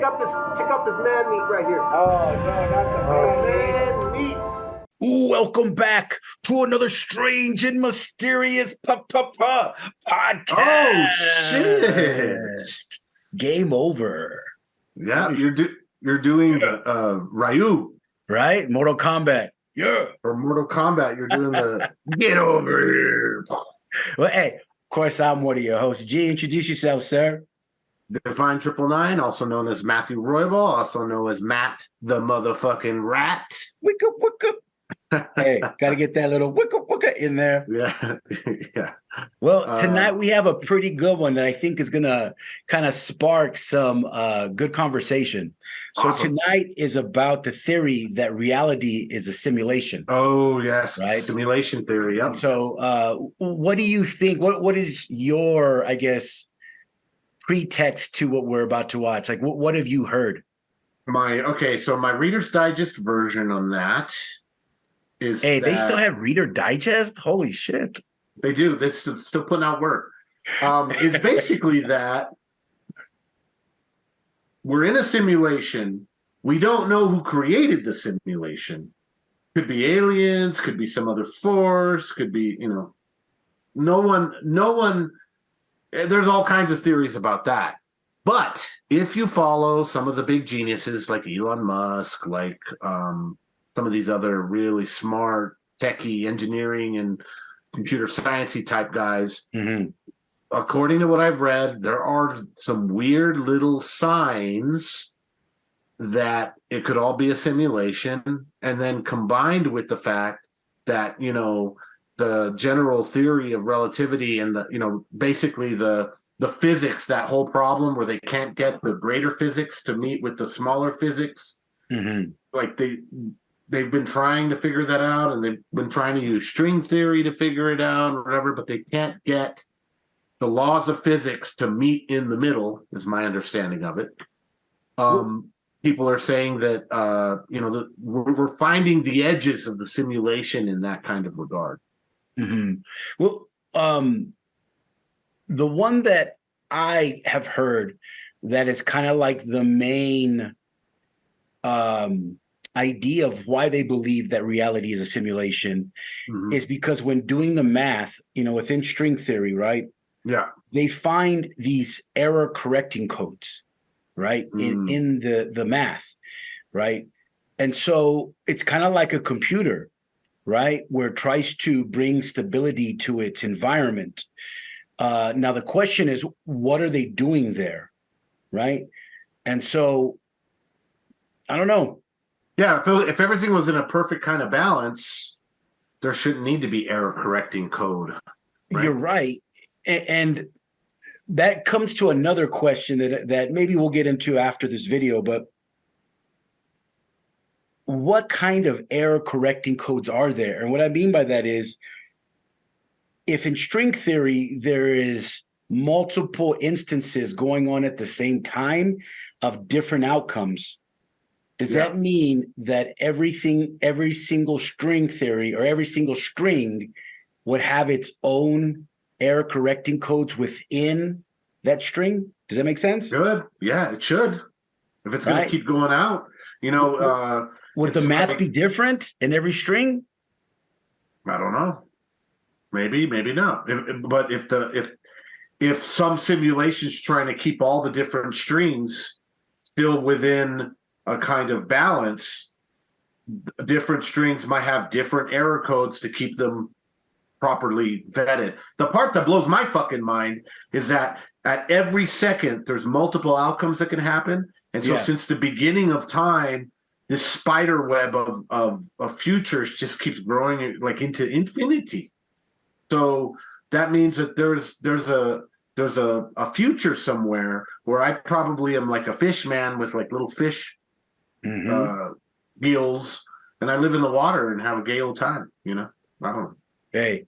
out this man meat right here. Oh, no, not the Man meat. Welcome back to another strange and mysterious podcast. Oh shit! Game over. Yeah, you're doing the Ryu, right? Mortal Kombat. Yeah. Or Mortal Kombat. You're doing the get over here. Well, hey, of course, I'm one of your hosts. G, introduce yourself, sir. Divine 999, also known as Matthew Roybal, also known as Matt the motherfucking rat. Wicka, wicka. Hey, got to get that little wicka, wicka in there. Yeah, yeah. Well, tonight we have a pretty good one that I think is going to kind of spark some good conversation. So Awesome. Tonight is about the theory that reality is a simulation. Oh, yes. Right? Simulation theory. Yeah. And so what do you think? What is your, I guess, pretext to what we're about to watch? Like, what have you heard? So my Reader's Digest version on that is they still have Reader Digest? Holy shit. They do. They're still putting out work. It's basically that we're in a simulation. We don't know who created the simulation. Could be aliens, could be some other force, could be, no one, there's all kinds of theories about that. But if you follow some of the big geniuses like Elon Musk, like some of these other really smart techie engineering and computer sciencey type guys, according to what I've read, there are some weird little signs that it could all be a simulation. And then combined with the fact that, the general theory of relativity and basically the physics, that whole problem where they can't get the greater physics to meet with the smaller physics. Like they've been trying to figure that out, and they've been trying to use string theory to figure it out or whatever, but they can't get the laws of physics to meet in the middle, is my understanding of it. People are saying that, that we're finding the edges of the simulation in that kind of regard. Well, the one that I have heard that is kind of like the main idea of why they believe that reality is a simulation is because when doing the math, within string theory, right? Yeah. They find these error correcting codes, right? In the math, right? And so it's kind of like a computer, right? Where it tries to bring stability to its environment. Now the question is, what are they doing there, right? And so, I don't know. Yeah, if everything was in a perfect kind of balance, there shouldn't need to be error correcting code. Right? You're right. And that comes to another question that maybe we'll get into after this video, but what kind of error correcting codes are there? And what I mean by that is, if in string theory there is multiple instances going on at the same time of different outcomes, does that mean that every single string theory or every single string would have its own error correcting codes within that string? Does that make sense? Good. Yeah, it should. If it's going to keep going out, would the math be different in every string? I don't know. Maybe not. But if some simulation's trying to keep all the different strings still within a kind of balance, different strings might have different error codes to keep them properly vetted. The part that blows my fucking mind is that at every second there's multiple outcomes that can happen. And so since the beginning of time, this spider web of futures just keeps growing like into infinity. So that means that there's a future somewhere where I probably am like a fish man with like little fish gills, and I live in the water and have a gay old time. I don't know. Hey,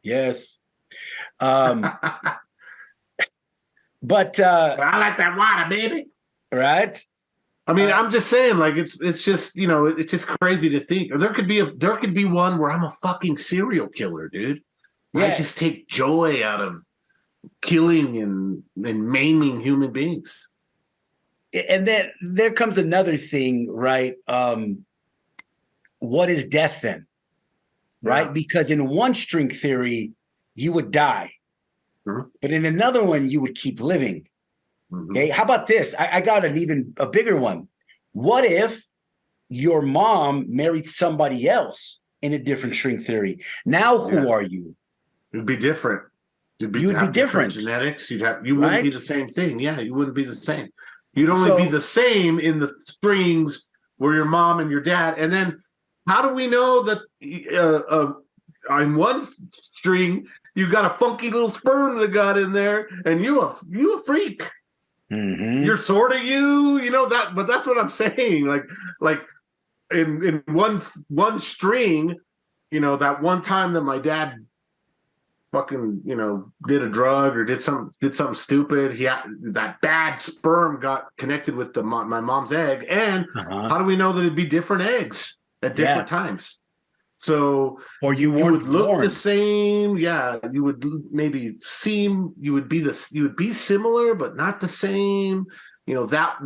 yes. But I like that water, baby. Right? I mean, I'm just saying, like it's just it's just crazy to think. Or there could be one where I'm a fucking serial killer, dude. I just take joy out of killing and maiming human beings. and then there comes another thing, right? What is death then? Right? Yeah. Because in one string theory, you would die. Mhm. But in another one, you would keep living. Mhm. Okay. How about this? I got a bigger one. What if your mom married somebody else in a different string theory? Now, who Yeah. are you? It'd be different. You would be have different different. genetics. You wouldn't be Right? the same thing. Yeah, you wouldn't be the same. You'd only So- be the same in the strings where your mom and your dad. And then, how do we know that on one string you got a funky little sperm that got in there, and you a freak? Mhm. You're sort of you know that. But that's what I'm saying. Like in one string, you know, that one time that my dad fucking, you know, did a drug or did something stupid. He had that bad sperm got connected with my mom's egg. And Uh-huh. how do we know that it'd be different eggs at different times? So Or you would weren't look born. the same. Yeah, you would maybe seem you would be similar, but not the same. You know, that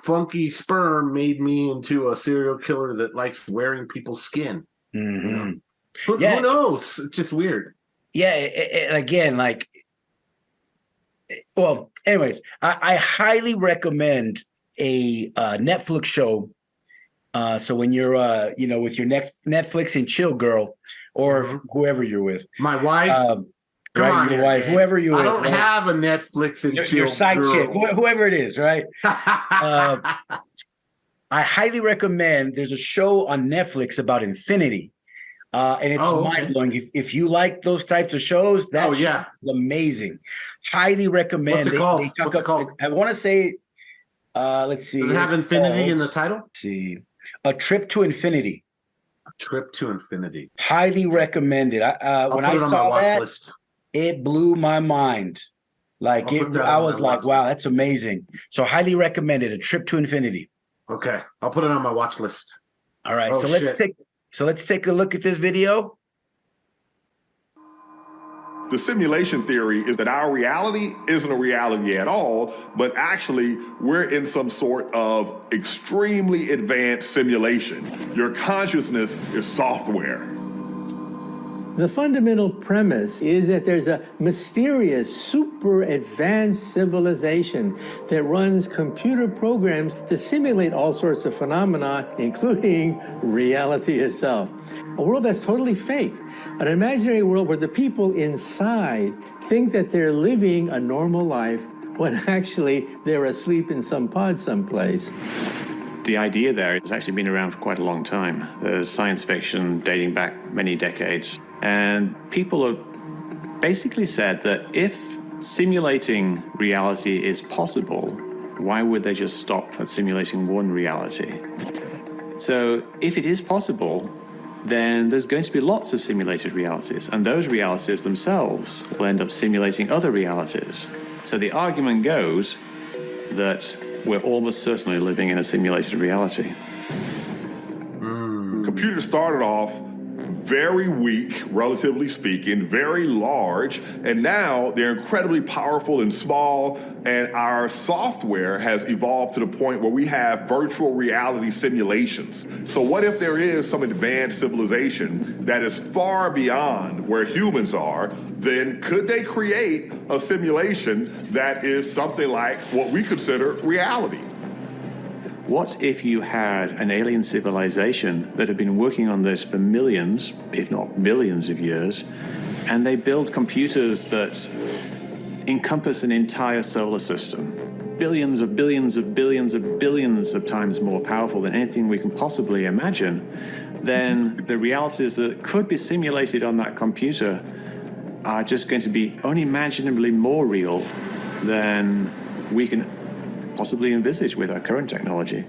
funky sperm made me into a serial killer that likes wearing people's skin. Mhm. You know? Yeah. Who knows? It's just weird. Yeah, and again, like, well, anyways, I highly recommend a Netflix show. So when you're, you know, with your Netflix and chill girl, or Mhm. whoever you're with, My wife, come right, on, your here, wife, Dave. whoever you're I with, don't right? have a Netflix and chill your side girl. chick, whoever it is, right? I highly recommend. There's a show on Netflix about infinity. And it's Oh, okay. mind blowing. If you like those types of shows, that show yeah, is amazing. Highly recommend. What's it called? talk What's it up- called? I want to say, let's see. Does it have it's infinity in the called- title? Let's see, A Trip to Infinity. A Trip to Infinity. Highly recommended. I'll When put I it on my saw watch that, list. it blew my mind. Like I'll put that I on was my like, watch wow, list. that's amazing. So highly recommended. A Trip to Infinity. Okay, I'll put it on my watch list. All right. Oh, so shit. let's take a look at this video. The simulation theory is that our reality isn't a reality at all, but actually we're in some sort of extremely advanced simulation. Your consciousness is software. The fundamental premise is that there's a mysterious, super advanced civilization that runs computer programs to simulate all sorts of phenomena, including reality itself. A world that's totally fake. An imaginary world where the people inside think that they're living a normal life when actually they're asleep in some pod someplace. The idea there has actually been around for quite a long time. There's science fiction dating back many decades. And people have basically said that if simulating reality is possible, why would they just stop at simulating one reality? So if it is possible, then there's going to be lots of simulated realities, and those realities themselves will end up simulating other realities. So the argument goes that we're almost certainly living in a simulated reality. Computers started off very weak, relatively speaking, very large, and now they're incredibly powerful and small, and our software has evolved to the point where we have virtual reality simulations. So what if there is some advanced civilization that is far beyond where humans are? Then could they create a simulation that is something like what we consider reality? What if you had an alien civilization that had been working on this for millions, if not billions of years, and they build computers that encompass an entire solar system, billions of billions of billions of billions of times more powerful than anything we can possibly imagine, then the realities that could be simulated on that computer are just going to be unimaginably more real than we can possibly envisage with our current technology.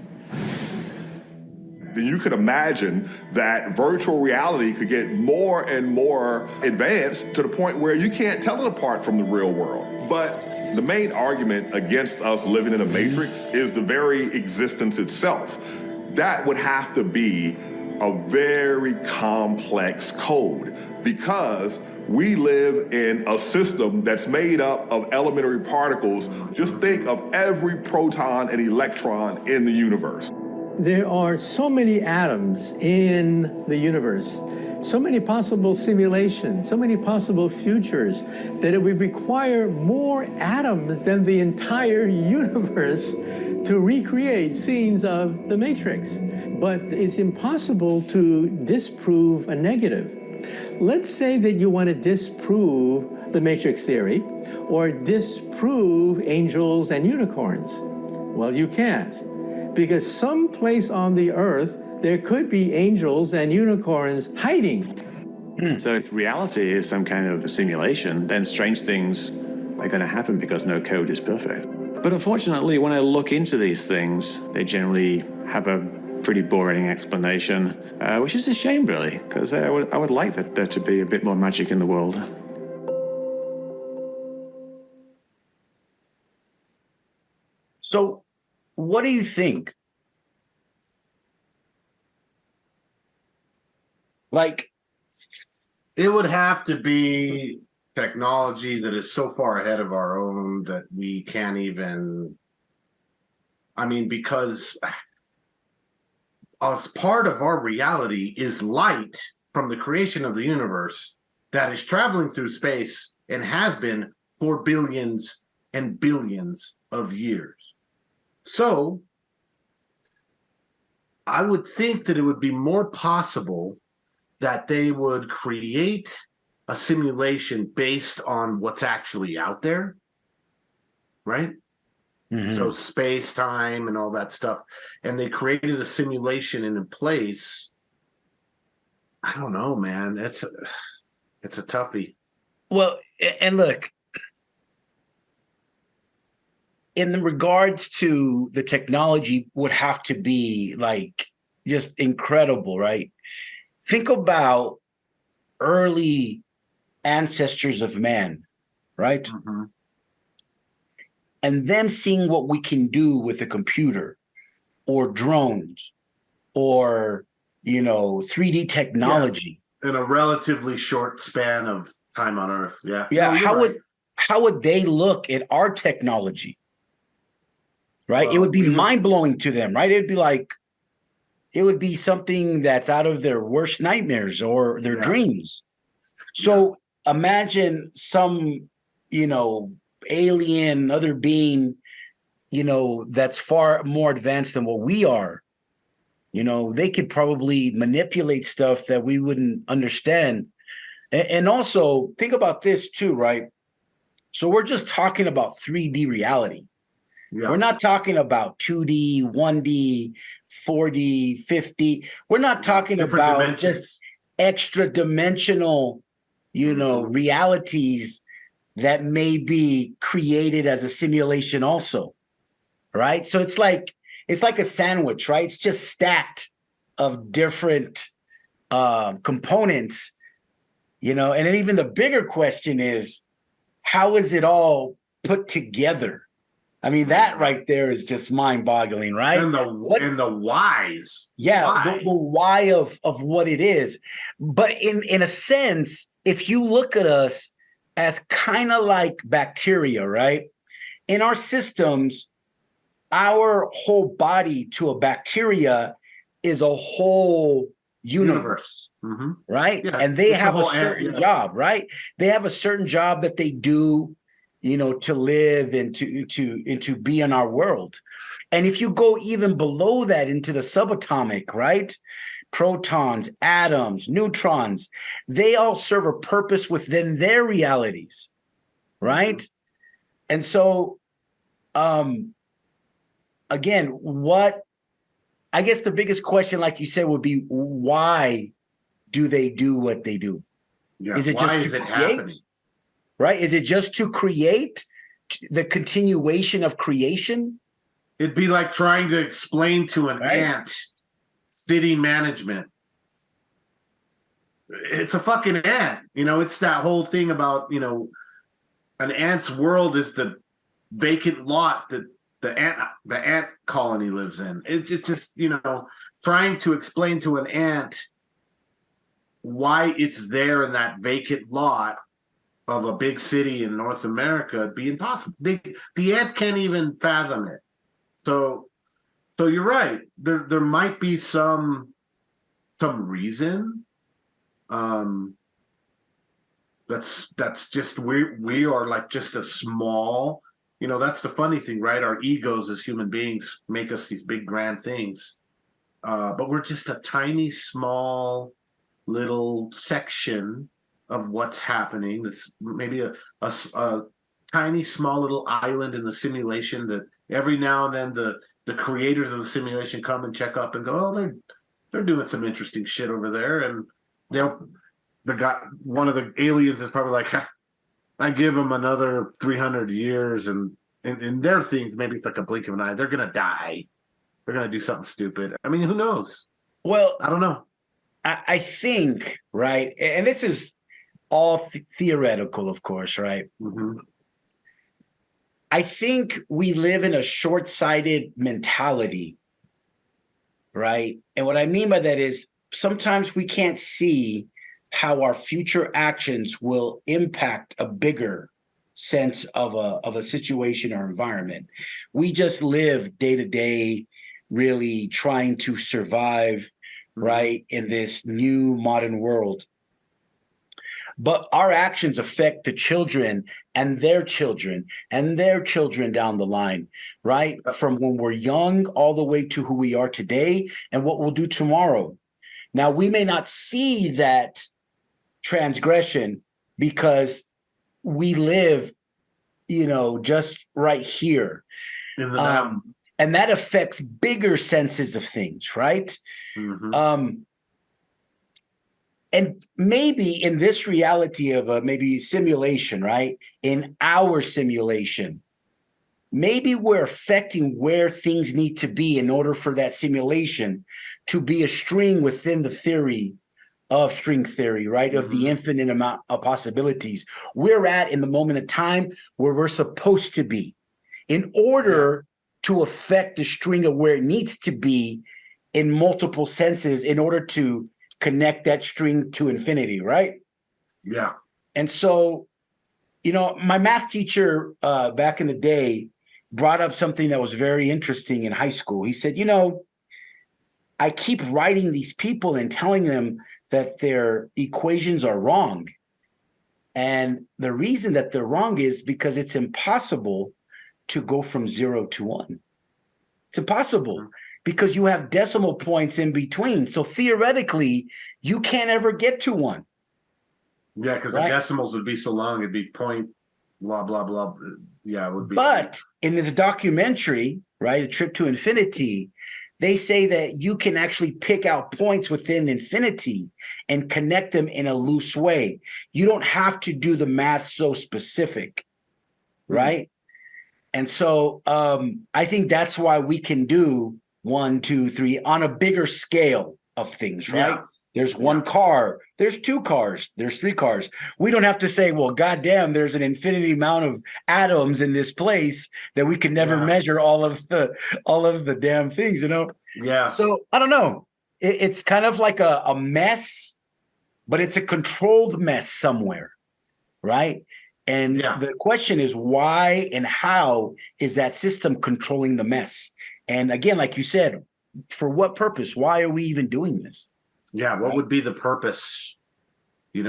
Then you could imagine that virtual reality could get more and more advanced to the point where you can't tell it apart from the real world. But the main argument against us living in a matrix is the very existence itself. That would have to be a very complex code because we live in a system that's made up of elementary particles. Just think of every proton and electron in the universe. There are so many atoms in the universe, so many possible simulations, so many possible futures, that it would require more atoms than the entire universe to recreate scenes of The Matrix. But it's impossible to disprove a negative. Let's say that you want to disprove the Matrix theory or disprove angels and unicorns. Well, you can't, because someplace on the earth there could be angels and unicorns hiding. So if reality is some kind of a simulation, then strange things are going to happen because no code is perfect. But unfortunately, when I look into these things, they generally have a pretty boring explanation, which is a shame, really, because I would like there to be a bit more magic in the world. So, what do you think? Like, It would have to be technology that is so far ahead of our own that we can't even. I mean, because as part of our reality is light from the creation of the universe that is traveling through space and has been for billions and billions of years. So I would think that it would be more possible that they would create a simulation based on what's actually out there, right? So space, time, and all that stuff. And they created a simulation in place. I don't know, man. It's a toughie. well, and look, in regards to the technology would have to be like just incredible, right? Think about early ancestors of man, right? Mm-hmm. And then seeing what we can do with a computer or drones or, 3D technology. In a relatively short span of time on Earth. Yeah. Yeah. No, you're How would they look at our technology? Right. Well, it would be we would- mind-blowing to them, right? It would be something that's out of their worst nightmares or their dreams. So imagine some, alien, other being, that's far more advanced than what we are. They could probably manipulate stuff that we wouldn't understand. And also think about this too, right? So we're just talking about 3D reality. Yeah. We're not talking about 2D, 1D, 4D, 5D. We're not talking Different about dimensions. just extra dimensional, realities that may be created as a simulation also. Right? So it's like a sandwich, right? It's just stacked of different components, and then even the bigger question is, how is it all put together? I mean, that right there is just mind-boggling, right? And the whys. Yeah, Why? the why of what it is. But in a sense, if you look at us as kind of like bacteria, right? In our systems, our whole body to a bacteria is a whole universe. Mm-hmm. Right? Yeah, And they it's the have a whole certain job, right? They have a certain job that they do, to live and to be in our world. And if you go even below that into the subatomic, right? Protons, atoms, neutrons, they all serve a purpose within their realities, right? Mm-hmm. And so, again, I guess the biggest question, like you said, would be why do they do what they do? Yeah. Is it Why just is to it create? happening? Right? Is it just to create the continuation of creation? It'd be like trying to explain to an Right. ant city management. It's a fucking ant. It's that whole thing about, an ant's world is the vacant lot that ant colony lives in. It's just, trying to explain to an ant why it's there in that vacant lot of a big city in North America would be impossible. The ant can't even fathom it. So you're right. There might be some reason. That's just we are like just a small. That's the funny thing, right? Our egos as human beings make us these big grand things, but we're just a tiny, small, little section of what's happening. That's maybe a tiny, small little island in the simulation that every now and then the creators of the simulation come and check up and go, oh, they're doing some interesting shit over there, and one of the aliens is probably like, I give them another 300 years, and in their things, maybe it's like a blink of an eye, they're gonna die. They're gonna do something stupid. I mean, who knows? Well, I don't know. I think, right, and this is all theoretical, of course, right? Mm-hmm. I think we live in a short-sighted mentality, right? And what I mean by that is sometimes we can't see how our future actions will impact a bigger sense of a situation or environment. We just live day to day, really trying to survive, right, in this new modern world. But our actions affect the children and their children and their children down the line, right? From when we're young all the way to who we are today and what we'll do tomorrow. Now, we may not see that transgression because we live, just right here. In the now. And that affects bigger senses of things, right? Mm-hmm. And maybe in this reality of a maybe simulation, right? In our simulation, maybe we're affecting where things need to be in order for that simulation to be a string within the theory of string theory, right? Of the infinite amount of possibilities. We're in the moment of time where we're supposed to be in order to affect the string of where it needs to be in multiple senses in order to connect that string to infinity, right? Yeah. And so, my math teacher back in the day brought up something that was very interesting in high school. He said, I keep writing these people and telling them that their equations are wrong. And the reason that they're wrong is because it's impossible to go from 0 to 1. It's impossible because you have decimal points in between. So theoretically, you can't ever get to 1. Yeah, because the decimals would be so long, it'd be point, blah, blah, blah. Yeah, it would be. But in this documentary, right, A Trip to Infinity, they say that you can actually pick out points within infinity and connect them in a loose way. You don't have to do the math so specific, right? And so I think that's why we can do 1, 2, 3 on a bigger scale of things, right? Yeah. There's one car, there's 2 cars, there's 3 cars. We don't have to say, well, goddamn, there's an infinity amount of atoms in this place that we can never measure all of the damn things, Yeah. So I don't know. It's kind of like a mess, but it's a controlled mess somewhere, right? And the question is why and how is that system controlling the mess? And again, like you said, for what purpose? Why are we even doing this? Yeah, what would be the purpose? I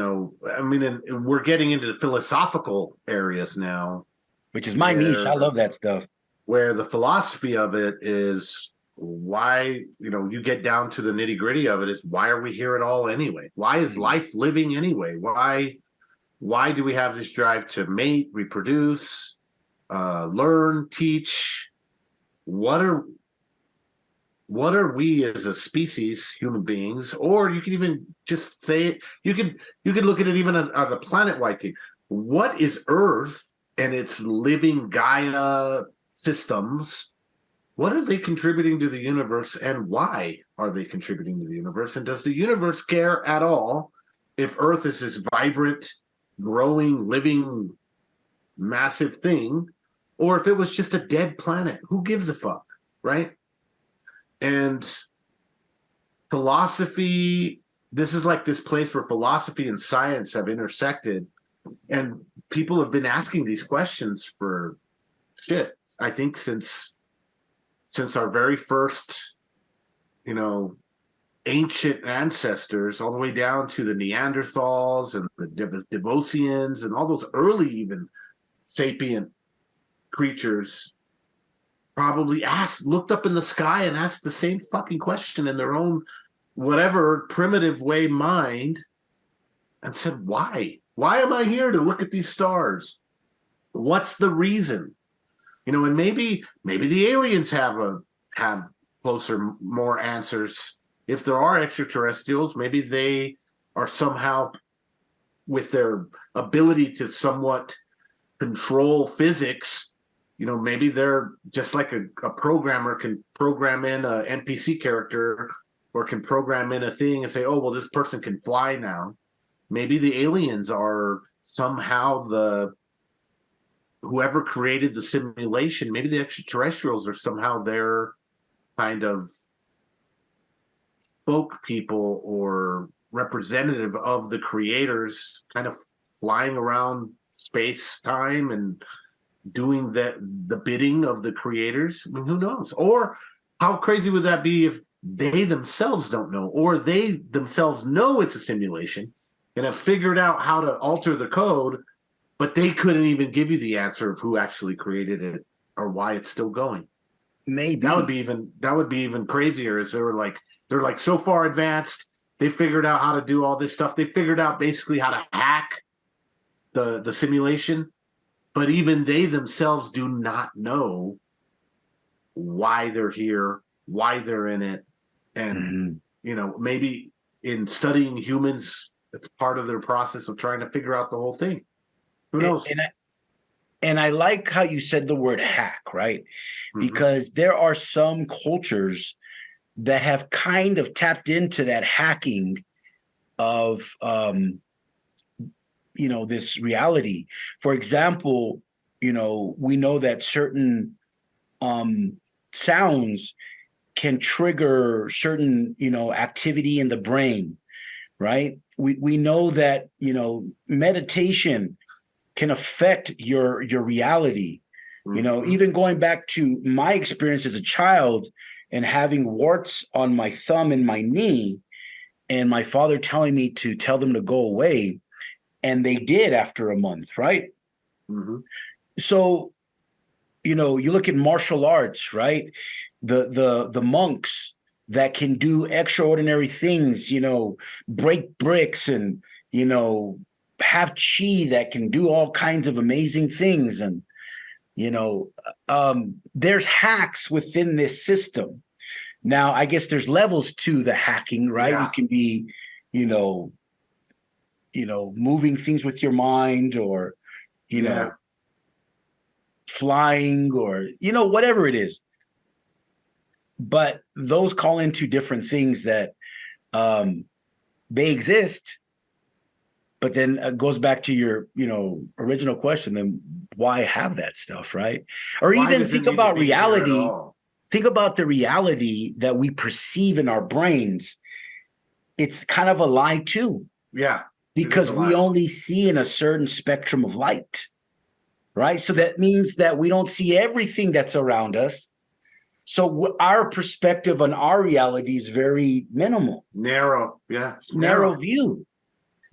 mean, and we're getting into the philosophical areas now. Which is my niche. I love that stuff. Where the philosophy of it is why, you get down to the nitty gritty of it is why are we here at all anyway? Why is life living anyway? Why do we have this drive to mate, reproduce, learn, teach? What are we as a species, human beings? Or you can even just say it. You could look at it even as a planet-wide thing. What is Earth and its living Gaia systems? What are they contributing to the universe, and why are they contributing to the universe? And does the universe care at all if Earth is this vibrant, growing, living, massive thing? or if it was just a dead planet. Who gives a fuck, right? And philosophy, this is like this place where philosophy and science have intersected, and people have been asking these questions for shit, I think since our very first, ancient ancestors, all the way down to the Neanderthals and the Devonians and all those early even sapient creatures probably looked up in the sky and asked the same fucking question in their own whatever primitive way mind, and said, why am I here to look at these stars? What's the reason? And maybe the aliens have closer, more answers. If there are extraterrestrials, maybe they are somehow, with their ability to somewhat control physics, maybe they're just like a programmer can program in a NPC character, or can program in a thing and say, oh, well, this person can fly now. Maybe the aliens are somehow whoever created the simulation. Maybe the extraterrestrials are somehow their kind of folk people or representative of the creators, kind of flying around space time and doing the bidding of the creators. I mean, who knows? Or how crazy would that be if they themselves don't know, or they themselves know it's a simulation and have figured out how to alter the code, but they couldn't even give you the answer of who actually created it or why it's still going. Maybe that would be even crazier. Is they're like so far advanced, they figured out how to do all this stuff. They figured out basically how to hack the simulation, but even they themselves do not know why they're here, why they're in it. And maybe in studying humans, it's part of their process of trying to figure out the whole thing. Who knows? And I like how you said the word hack, right? Mm-hmm. Because there are some cultures that have kind of tapped into that hacking of this reality. For example, we know that certain sounds can trigger certain activity in the brain, right? We know that meditation can affect your reality. Even going back to my experience as a child and having warts on my thumb and my knee, and my father telling me to tell them to go away, and they did after a month, right? Mm-hmm. So, you look at martial arts, right? The monks that can do extraordinary things, break bricks and, have chi that can do all kinds of amazing things. And, there's hacks within this system. Now, I guess there's levels to the hacking, right? Yeah. You can be, moving things with your mind, or, flying, or, whatever it is. But those call into different things that they exist. But then it goes back to your, original question. Then why have that stuff, right? Or Why even does it think need to about be here at reality. all? Think about the reality that we perceive in our brains. It's kind of a lie too. Yeah. Because a we lie. only see in a certain spectrum of light, right? So that means that we don't see everything that's around us. So our perspective on our reality is very minimal. Narrow. Yeah. Narrow view.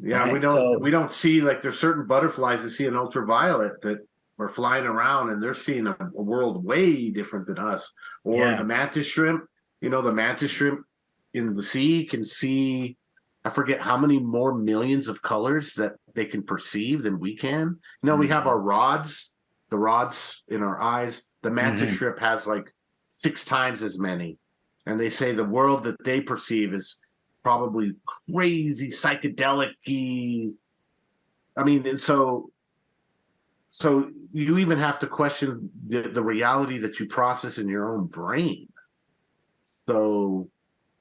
Yeah, right? we don't see, like, there's certain butterflies that see an ultraviolet that are flying around and they're seeing a world way different than us. Or the mantis shrimp, the mantis shrimp in the sea can see, I forget how many more millions of colors that they can perceive than we can. We have our rods, the rods in our eyes. The mantis shrimp has like 6 times as many. And they say the world that they perceive is probably crazy, psychedelic-y. I mean, and so you even have to question the reality that you process in your own brain. So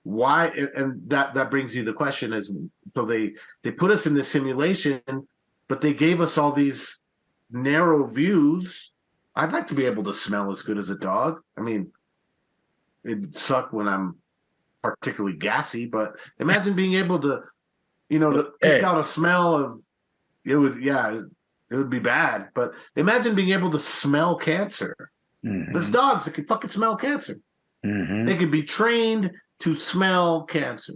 why, and that brings you the question is, so they put us in this simulation, but they gave us all these narrow views I'd like to be able to smell as good as a dog. I mean, it'd suck when I'm particularly gassy, but imagine being able to, to pick out a smell of it would be bad. But imagine being able to smell cancer. Mhm. There's dogs that can fucking smell cancer. Mhm. They can be trained to smell cancer.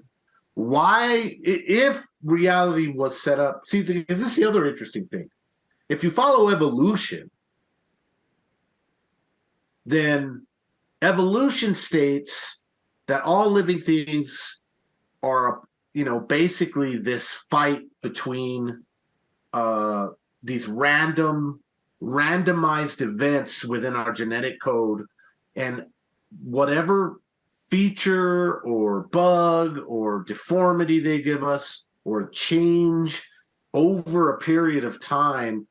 Why, if reality was set up? See, this is the other interesting thing. If you follow evolution, then evolution states that all living things are, basically this fight between these randomized events within our genetic code, and whatever feature or bug or deformity they give us or change over a period of time,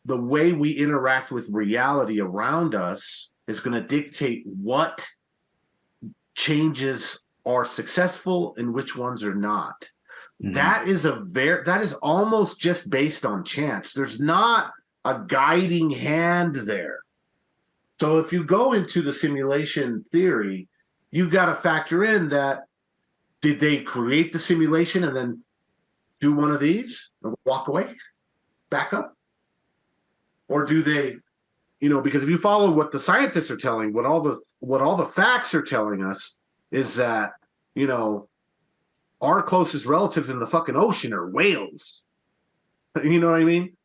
the way we interact with reality around us is going to dictate what changes are successful and which ones are not. Mhm. That is almost just based on chance. There's not a guiding hand there. So if you go into the simulation theory, you got to factor in that, did they create the simulation and then do one of these and walk away, back up? Or do they, because if you follow what the scientists are telling, what all the facts are telling us is that, our closest relatives in the fucking ocean are whales. You know what I mean?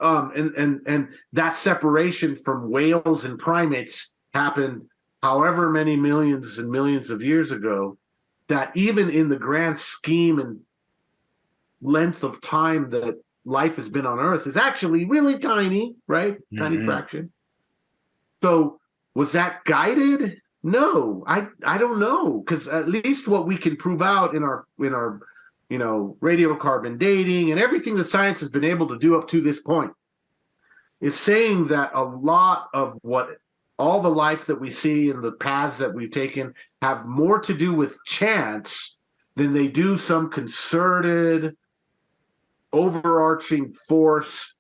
And that separation from whales and primates happened however many millions and millions of years ago, that even in the grand scheme and length of time that life has been on Earth is actually really tiny, right? Tiny Mhm. fraction. So was that guided? No, I don't know, because at least what we can prove out in our radiocarbon dating and everything that science has been able to do up to this point is saying that a lot of what all the life that we see and the paths that we've taken have more to do with chance than they do some concerted, overarching force.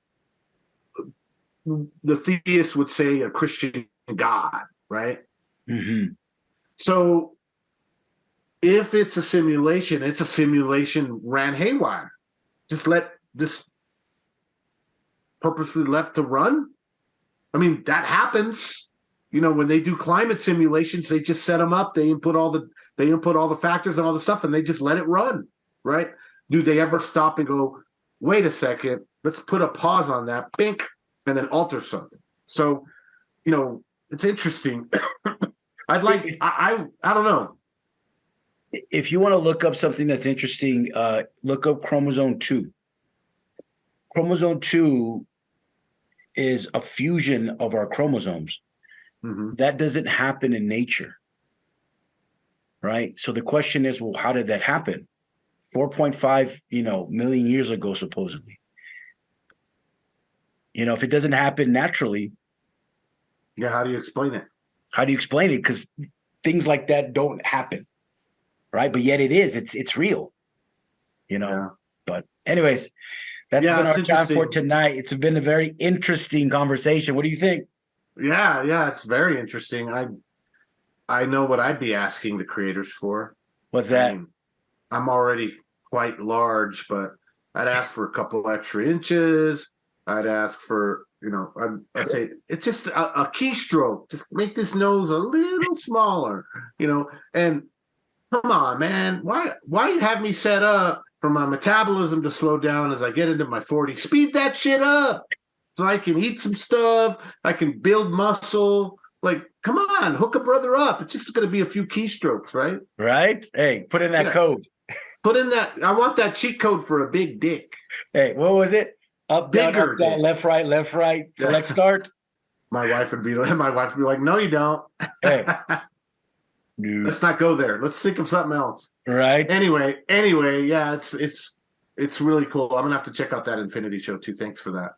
The theists would say a Christian God, right? Mhm. So if it's a simulation ran haywire. Just let this purposely left to run. I mean, that happens. When they do climate simulations, they just set them up. They input all the factors and all the stuff, and they just let it run, right? Do they ever stop and go, wait a second, let's put a pause on that, bink, and then alter something? So, it's interesting. I don't know. If you want to look up something that's interesting, look up chromosome 2. Chromosome 2 is a fusion of our chromosomes. Mm-hmm. That doesn't happen in nature, right? So the question is, well, how did that happen? 4.5, million years ago, supposedly. If it doesn't happen naturally, Yeah, how do you explain it? how do you explain it? Because things like that don't happen, right? But yet it is. It's real, Yeah. But anyways, that's Yeah, been our it's time for interesting. tonight. It's been a very interesting conversation. What do you think? Yeah, it's very interesting. I know what I'd be asking the creators for. What's I that? mean, I'm already quite large, but I'd ask for a couple extra inches. I'd ask for, I'd say it's just a keystroke. Just make this nose a little smaller, and come on, man. Why you have me set up for my metabolism to slow down as I get into my 40s? Speed that shit up so I can eat some stuff. I can build muscle. Like, come on, hook a brother up. It's just going to be a few keystrokes, right? Right? Hey, put in that Yeah. code. Put in that. I want that cheat code for a big dick. Hey, what was it? Up, down, Bigger up, down, dick. left, right. Select start. My wife would be like, no, you don't. Hey. No. Let's not go there. Let's think of something else. Right? Anyway, yeah, it's really cool. I'm gonna have to check out that Infinity show too. Thanks for that.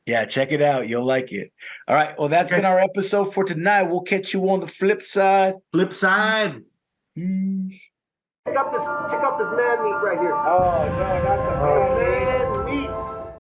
Yeah, check it out. You'll like it. All right. Well, that's been our episode for tonight. We'll catch you on the flip side. Flip side. Peace. Check out this man meat right here. Oh, no, not the Man meat.